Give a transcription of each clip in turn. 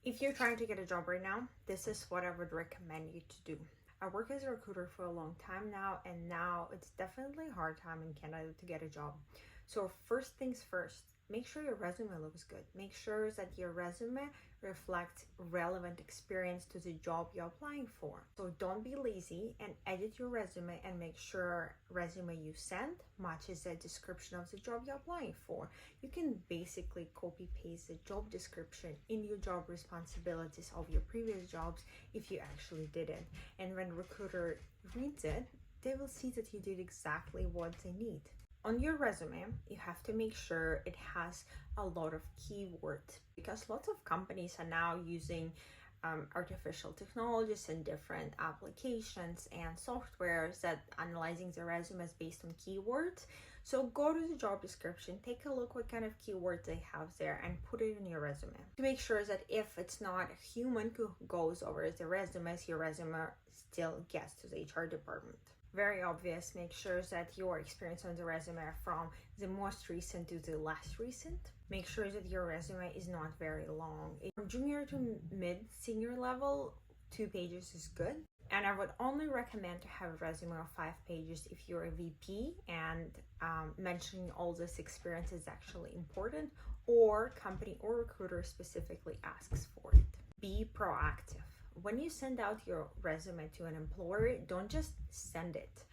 If you're trying to get a job right now, this is what I would recommend you to do. I work as a recruiter for a long time now, and now it's definitely a hard time in Canada to get a job. So first things first, make sure your resume looks good. Make sure that your resume reflects relevant experience to the job you're applying for. So don't be lazy and edit your resume and make sure resume you send matches the description of the job you're applying for. You can basically copy paste the job description in your job responsibilities of your previous jobs if you actually did it. And when recruiter reads it, they will see that you did exactly what they need. On your resume, you have to make sure it has a lot of keywords because lots of companies are now using artificial technologies and different applications and softwares that analyzing the resumes based on keywords. So go to the job description, take a look what kind of keywords they have there and put it in your resume to make sure that if it's not a human who goes over the resumes, your resume still gets to the HR department. Very obvious, make sure that your experience on the resume are from the most recent to the last recent. Make sure that your resume is not very long. From junior to mid-senior level, 2 pages is good. And I would only recommend to have a resume of 5 pages if you're a VP and mentioning all this experience is actually important, or company or recruiter specifically asks for it. Be proactive. When you send out your resume to an employer, don't just send it.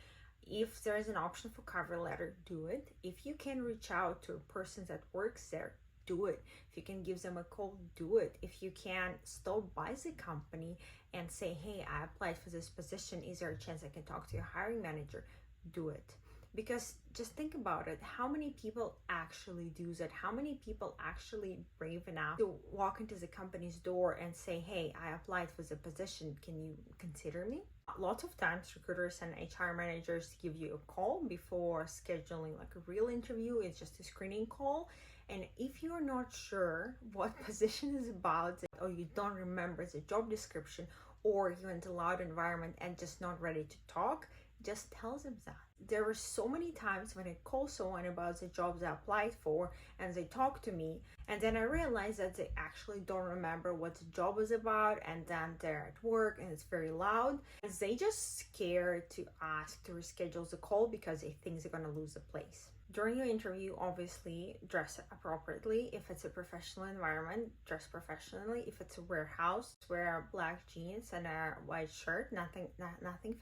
If there's an option for cover letter, do it. If you can reach out to a person that works there, do it. If you can give them a call, do it. If you can stop by the company and say, hey, I applied for this position, is there a chance I can talk to your hiring manager? Do it. Because just think about it, how many people actually do that? How many people actually brave enough to walk into the company's door and say, hey, I applied for the position, can you consider me? Lots of times recruiters and HR managers give you a call before scheduling like a real interview. It's just a screening call. And if you're not sure what position is about, or you don't remember the job description, or you're in a loud environment and just not ready to talk, just tell them that. There were so many times when I call someone about the jobs I applied for and they talk to me, and then I realize that they actually don't remember what the job is about, and then they're at work and it's very loud. They just scared to ask to reschedule the call because they think they're gonna lose the place. During your interview, obviously dress appropriately. If it's a professional environment, dress professionally. If it's a warehouse, wear black jeans and a white shirt, nothing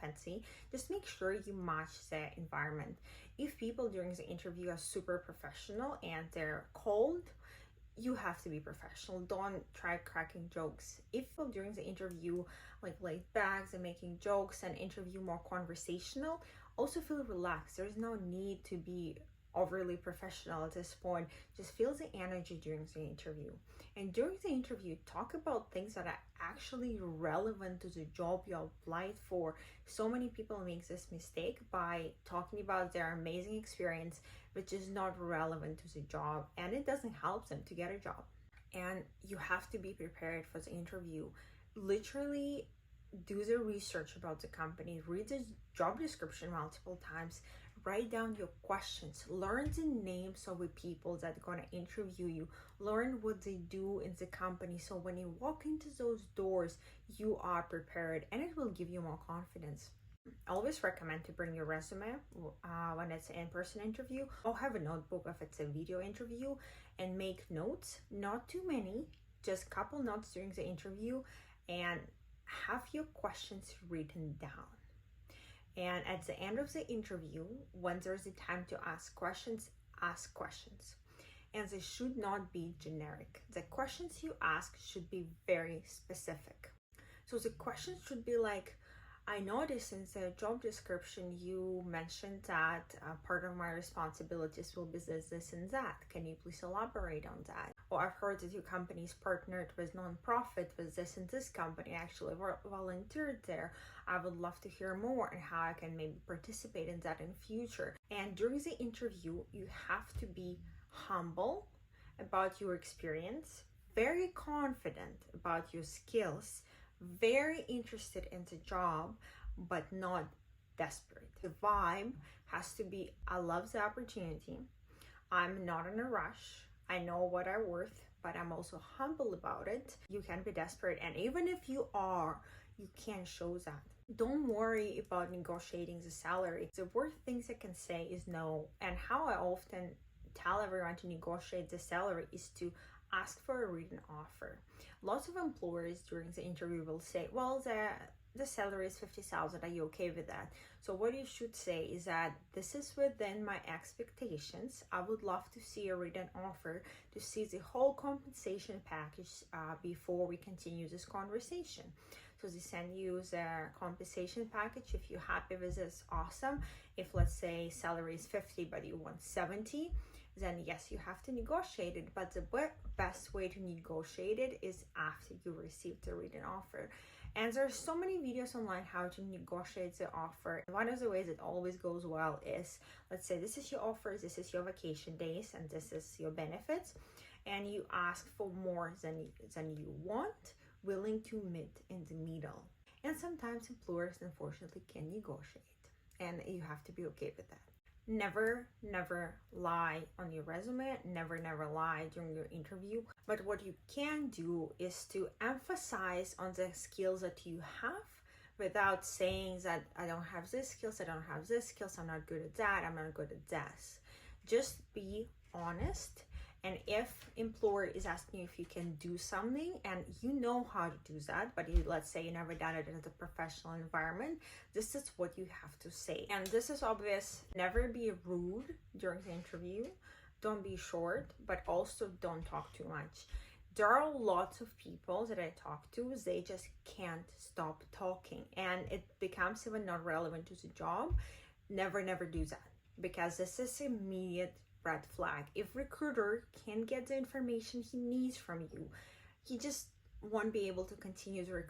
fancy. Just make sure you match the environment. If people during the interview are super professional and they're cold, you have to be professional. Don't try cracking jokes. If people during the interview like laid back and making jokes and interview more conversational, also feel relaxed. There's no need to be overly professional at this point. Just feel the energy during the interview. And during the interview, talk about things that are actually relevant to the job you applied for. So many people make this mistake by talking about their amazing experience, which is not relevant to the job, and it doesn't help them to get a job. And you have to be prepared for the interview. Literally do the research about the company, read the job description multiple times, write down your questions, learn the names of the people that are going to interview you, learn what they do in the company, so when you walk into those doors, you are prepared and it will give you more confidence. I always recommend to bring your resume when it's an in-person interview, or have a notebook if it's a video interview, and make notes, not too many, just a couple notes during the interview, and have your questions written down. And at the end of the interview, when there's a time to ask questions, and they should not be generic. The questions you ask should be very specific. So the questions should be like, I noticed in the job description you mentioned that part of my responsibilities will be this and that. Can you please elaborate on that? Or I've heard that your company's partnered with nonprofit with this and this company. I actually volunteered there. I would love to hear more and how I can maybe participate in that in future. And during the interview, you have to be humble about your experience, very confident about your skills, very interested in the job, but not desperate. The vibe has to be, I love the opportunity. I'm not in a rush. I know what I'm worth, but I'm also humble about it. You can be desperate, and even if you are, you can show that. Don't worry about negotiating the salary. The worst things I can say is no. And how I often tell everyone to negotiate the salary is to ask for a written offer. Lots of employers during the interview will say, well, the salary is 50,000. Are you okay with that? So what you should say is that this is within my expectations. I would love to see a written offer to see the whole compensation package before we continue this conversation. So they send you the compensation package. If you're happy with this, awesome. If let's say salary is 50 but you want 70, then yes, you have to negotiate it. But the best way to negotiate it is after you receive the written offer. And there's so many videos online how to negotiate the offer. One of the ways it always goes well is, let's say this is your offer, this is your vacation days, and this is your benefits, and you ask for more than you want, willing to meet in the middle. And sometimes employers unfortunately can negotiate, and you have to be okay with that. Never lie on your resume. Never lie during your interview. But what you can do is to emphasize on the skills that you have without saying that I don't have this skills, I don't have this skills, I'm not good at that, I'm not good at this. Just be honest. And if employer is asking you if you can do something and you know how to do that, but let's say you never done it in a professional environment, this is what you have to say. And this is obvious. Never be rude during the interview. Don't be short, but also don't talk too much. There are lots of people that I talk to, they just can't stop talking, and it becomes even not relevant to the job. Never do that, because this is immediate red flag. If recruiter can't get the information he needs from you, he just won't be able to continue the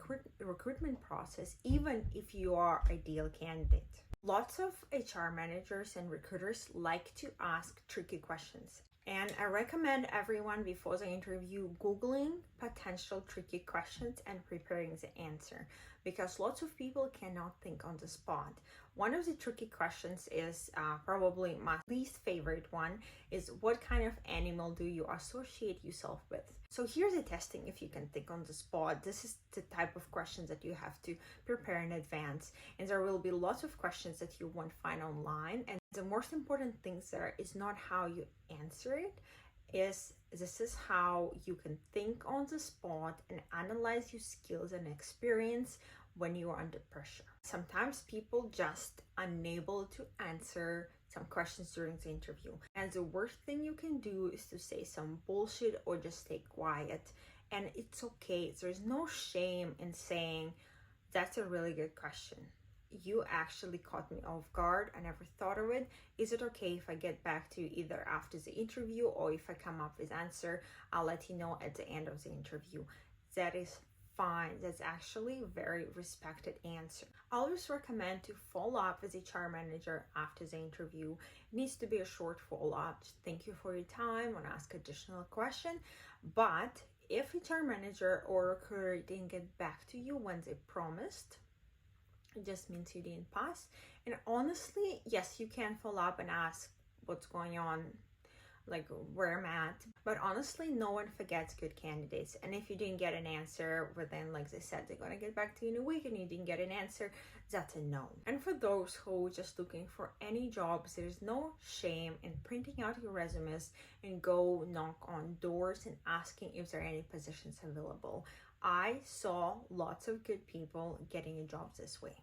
recruitment process, even if you are ideal candidate. Lots of HR managers and recruiters like to ask tricky questions. And I recommend everyone before the interview Googling potential tricky questions and preparing the answer, because lots of people cannot think on the spot. One of the tricky questions is probably my least favorite one is, what kind of animal do you associate yourself with? So here's a testing if you can think on the spot. This is the type of questions that you have to prepare in advance. And there will be lots of questions that you won't find online. And the most important things there is not how you answer it, this is how you can think on the spot and analyze your skills and experience when you are under pressure. Sometimes people just unable to answer some questions during the interview. And the worst thing you can do is to say some bullshit or just stay quiet. And it's okay. There's no shame in saying, that's a really good question. You actually caught me off guard. I never thought of it. Is it okay if I get back to you either after the interview, or if I come up with answer, I'll let you know at the end of the interview? That is fine. That's actually a very respected answer. I always recommend to follow up with HR manager after the interview. It needs to be a short follow-up. Thank you for your time, and ask additional question. But if HR manager or recruiter didn't get back to you when they promised, it just means you didn't pass. And honestly, yes, you can follow up and ask what's going on, like where I'm at. But honestly, no one forgets good candidates. And if you didn't get an answer within, like they said, they're gonna get back to you in a week, and you didn't get an answer, that's a no. And for those who are just looking for any jobs, there's no shame in printing out your resumes and go knock on doors and asking if there are any positions available. I saw lots of good people getting a job this way.